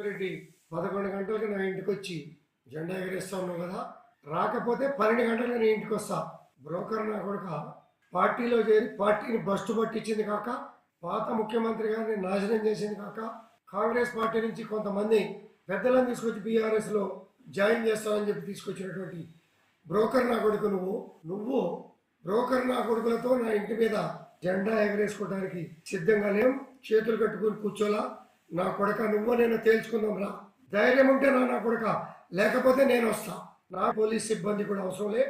రెడ్డి 11 గంటలకు నా ఇంటికి వచ్చి జెండా ఎగరేస్తా ఉన్నావు కదా, రాకపోతే 12 గంటలకు నేను ఇంటికి వస్తా. బ్రోకర్ నా కొడుక పార్టీలో చేరి పార్టీని బస్టు పట్టించింది కాక, పాత ముఖ్యమంత్రి గారిని నాశనం చేసింది కాక, కాంగ్రెస్ పార్టీ నుంచి కొంతమంది పెద్దలను తీసుకొచ్చి బీఆర్ఎస్లో జాయిన్ చేస్తామని చెప్పి తీసుకొచ్చినటువంటి బ్రోకర్ నా కొడుకు నువ్వు బ్రోకర్ నా కొడుకులతో నా ఇంటి మీద జెండా ఎగరేసుకోవడానికి సిద్ధంగా లేం. చేతులు కట్టుకుని కూర్చోలా. నా కొడుక నువ్వు నేను తేల్చుకుందాం రా. ధైర్యం ఉంటే నా కొడుక, లేకపోతే నేను వస్తా. నా పోలీస్ సిబ్బంది కూడా అవసరం లే,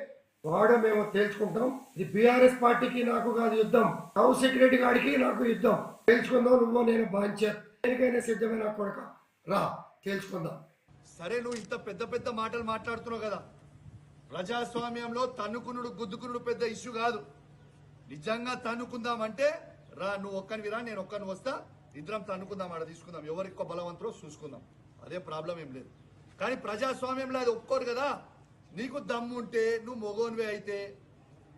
వాడు మేము తేల్చుకుంటాం. ఇది బీఆర్ఎస్ పార్టీకి నాకు కాదు యుద్ధం, కౌశిక్ రెడ్డి గారికి నాకు యుద్ధం. తేల్చుకుందాం, నువ్వు నేను బాంచర్ దేనికైనా సిద్ధమే. నా కొడుక రా, తేల్చుకుందాం. సరే, నువ్వు ఇంత పెద్ద పెద్ద మాటలు మాట్లాడుతున్నావు కదా, ప్రజాస్వామ్యంలో తన్నుకునుడు గుద్దుకునుడు పెద్ద ఇష్యూ కాదు. నిజంగా తన్నుకుందామంటే రా, నువ్వు ఒక్కనివి రా, నేను ఒక్కని వస్తా, ఇద్దరం తన్నుకుందాం, ఆడ తీసుకుందాం, ఎవరికి బలవంతులో చూసుకుందాం, అదే ప్రాబ్లం ఏం లేదు. కానీ ప్రజాస్వామ్యంలో అది ఒప్పుకోరు కదా. నీకు దమ్ము ఉంటే, నువ్వు మొగోనివే అయితే,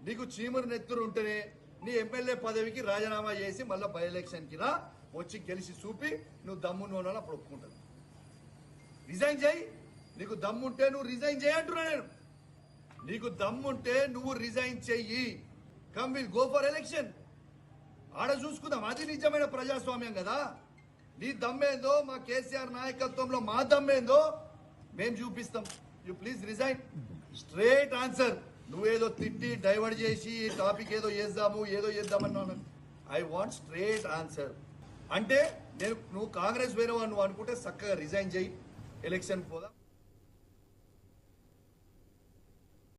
నీకు చీమురు నెత్తురు ఉంటేనే నీ ఎమ్మెల్యే పదవికి రాజీనామా చేసి మళ్ళీ బై ఎలక్షన్కి రా, వచ్చి గెలిచి చూపి నువ్వు దమ్మున్న అప్పుడు ఒప్పుకుంటాను. రిజైన్ చేయి, నీకు దమ్ముంటే నువ్వు రిజైన్ చేయి అంటున్నా నేను. నీకు దమ్ముంటే నువ్వు రిజైన్ చెయ్యి, come will go for election, ఆడ చూసుకుందాం. అది నిజమైన ప్రజాస్వామ్యం కదా. నీ దమ్మేందో, మా కేసీఆర్ నాయకత్వంలో మా దమ్మేందో మేము చూపిస్తాం. You please resign. Straight answer. నువ్వేదో తిట్టి డైవర్ట్ చేసి టాపిక్ ఏదో చేద్దామన్నాను. I want straight answer. అంటే నువ్వు కాంగ్రెస్ వేరే నువ్వు అనుకుంటే చక్కగా రిజైన్ చేయి, ఎలక్షన్ పోదా.